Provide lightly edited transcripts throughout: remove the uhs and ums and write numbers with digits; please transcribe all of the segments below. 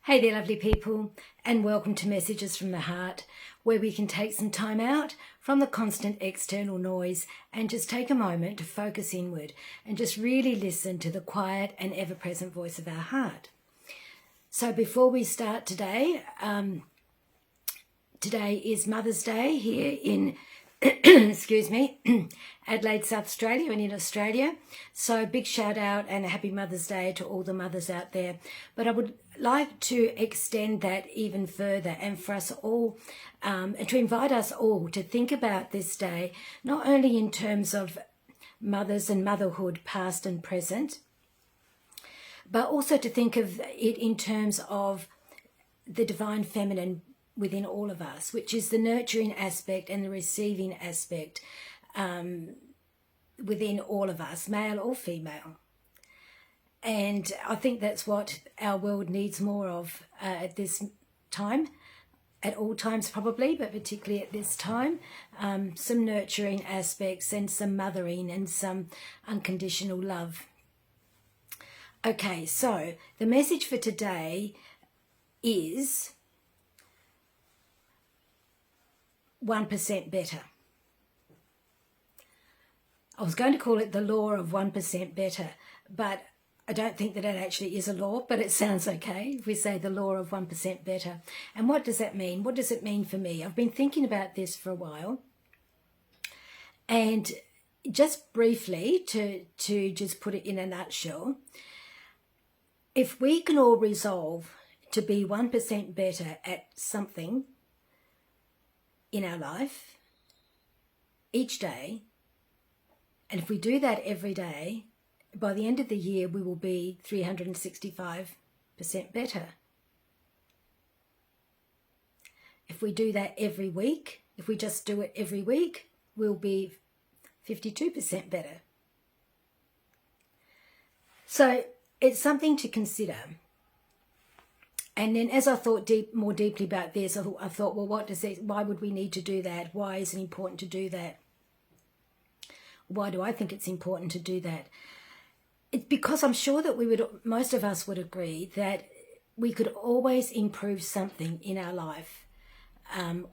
Hey there, lovely people, and welcome to Messages from the Heart, where we can take some time out from the constant external noise and just take a moment to focus inward and just really listen to the quiet and ever-present voice of our heart. So before we start today, today is Mother's Day here in excuse me, Adelaide, South Australia, and in Australia. So big shout out and a happy Mother's Day to all the mothers out there. But I would like to extend that even further and for us all, and to invite us all to think about this day, not only in terms of mothers and motherhood past and present, but also to think of it in terms of the divine feminine within all of us, which is the nurturing aspect and the receiving aspect within all of us, male or female. And I think that's what our world needs more of at this time, at all times probably, but particularly at this time. Some nurturing aspects and some mothering and some unconditional love. Okay, so the message for today is 1% better. I was going to call it the law of 1% better, but I don't think that it actually is a law, but it sounds okay if we say the law of 1% better. And what does that mean? What does it mean for me? I've been thinking about this for a while. And just briefly, to just put it in a nutshell, if we can all resolve to be 1% better at something in our life each day, and if we do that every day, by the end of the year we will be 365% better. If we do that every week, if we just do it every week, we'll be 52% better. So it's something to consider. And then as I thought more deeply about this, I thought, well, why would we need to do that? Why is it important to do that? Why do I think it's important to do that? It's because I'm sure that most of us would agree that we could always improve something in our life.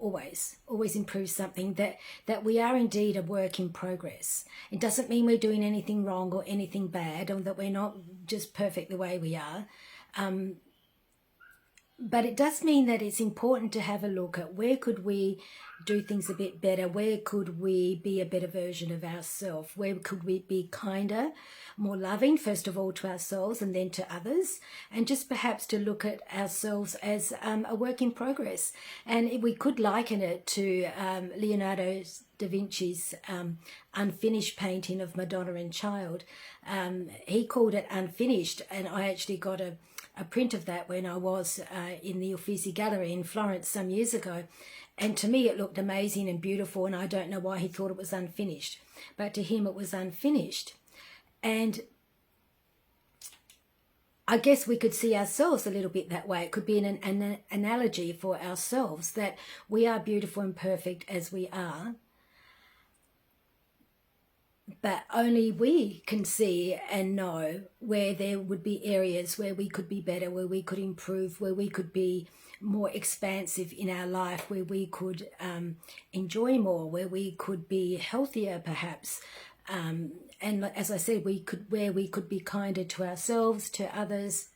Always improve something, that we are indeed a work in progress. It doesn't mean we're doing anything wrong or anything bad, or that we're not just perfect the way we are. But it does mean that it's important to have a look at where could we do things a bit better, where could we be a better version of ourselves, where could we be kinder, more loving, first of all to ourselves and then to others, and just perhaps to look at ourselves as a work in progress. And we could liken it to Leonardo da Vinci's unfinished painting of Madonna and Child. He called it unfinished, and I actually got a print of that when I was in the Uffizi Gallery in Florence some years ago. And to me it looked amazing and beautiful, and I don't know why he thought it was unfinished. But to him it was unfinished. And I guess we could see ourselves a little bit that way. It could be an analogy for ourselves, that we are beautiful and perfect as we are. But only we can see and know where there would be areas where we could be better, where we could improve, where we could be more expansive in our life, where we could enjoy more, where we could be healthier perhaps. And as I said, where we could be kinder to ourselves, to others.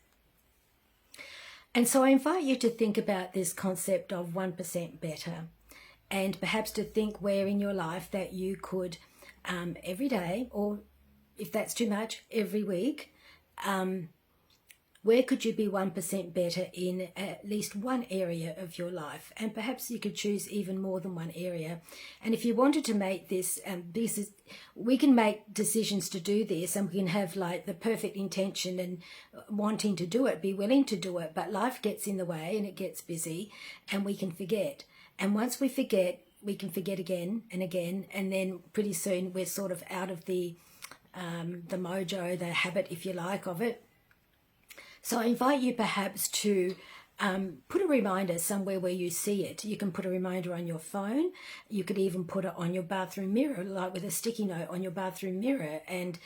And so I invite you to think about this concept of 1% better, and perhaps to think where in your life that you could every day, or if that's too much, every week, where could you be 1% better in at least one area of your life? And perhaps you could choose even more than one area. And if you wanted to make this, we can make decisions to do this, and we can have like the perfect intention and wanting to do it, be willing to do it, but life gets in the way and it gets busy and we can forget. And once we forget, we can forget again, and then pretty soon we're sort of out of the mojo, the habit, if you like, of it. So I invite you perhaps to put a reminder somewhere where you see it. You can put a reminder on your phone. You could even put it on your bathroom mirror, like with a sticky note on your bathroom mirror, and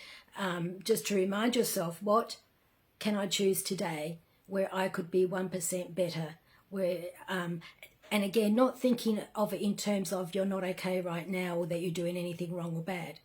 just to remind yourself, what can I choose today where I could be 1% better, where and again, not thinking of it in terms of you're not okay right now or that you're doing anything wrong or bad.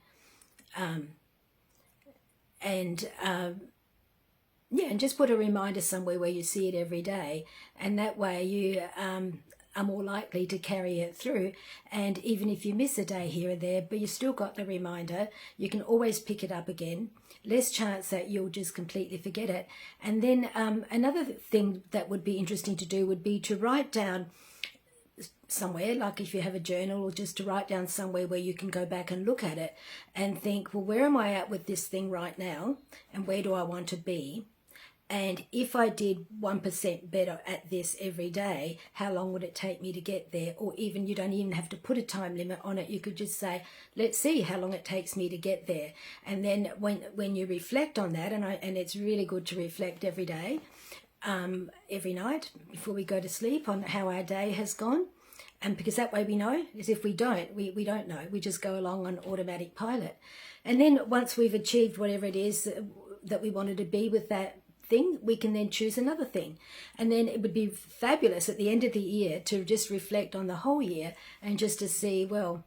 Yeah, and just put a reminder somewhere where you see it every day, and that way you are more likely to carry it through. And even if you miss a day here or there, but you still got the reminder, you can always pick it up again. Less chance that you'll just completely forget it. And then another thing that would be interesting to do would be to write down somewhere, like if you have a journal, or just to write down somewhere where you can go back and look at it and think, well, where am I at with this thing right now, and where do I want to be? And if I did 1% better at this every day, how long would it take me to get there? Or even, you don't even have to put a time limit on it. You could just say, let's see how long it takes me to get there. And then when you reflect on that, and it's really good to reflect every day, every night before we go to sleep, on how our day has gone. And because that way we know, because if we don't, we don't know. We just go along on automatic pilot. And then once we've achieved whatever it is that we wanted to be with that thing, we can then choose another thing. And then it would be fabulous at the end of the year to just reflect on the whole year and just to see, well,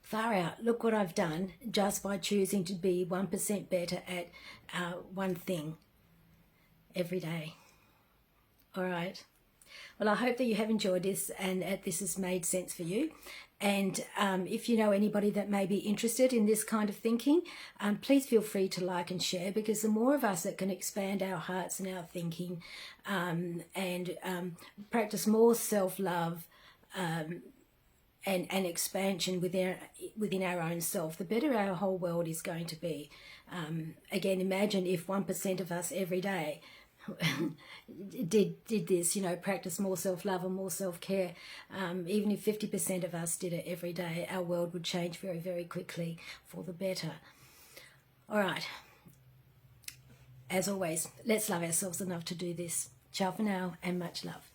far out, look what I've done just by choosing to be 1% better at one thing every day. All right. Well, I hope that you have enjoyed this and this has made sense for you. And if you know anybody that may be interested in this kind of thinking, please feel free to like and share, because the more of us that can expand our hearts and our thinking and practice more self-love and expansion within our own self, the better our whole world is going to be. Again, imagine if 1% of us every day did this, practice more self-love and more self-care. Even if 50% of us did it every day, our world would change very, very quickly for the better. All right. As always, let's love ourselves enough to do this. Ciao for now, and much love.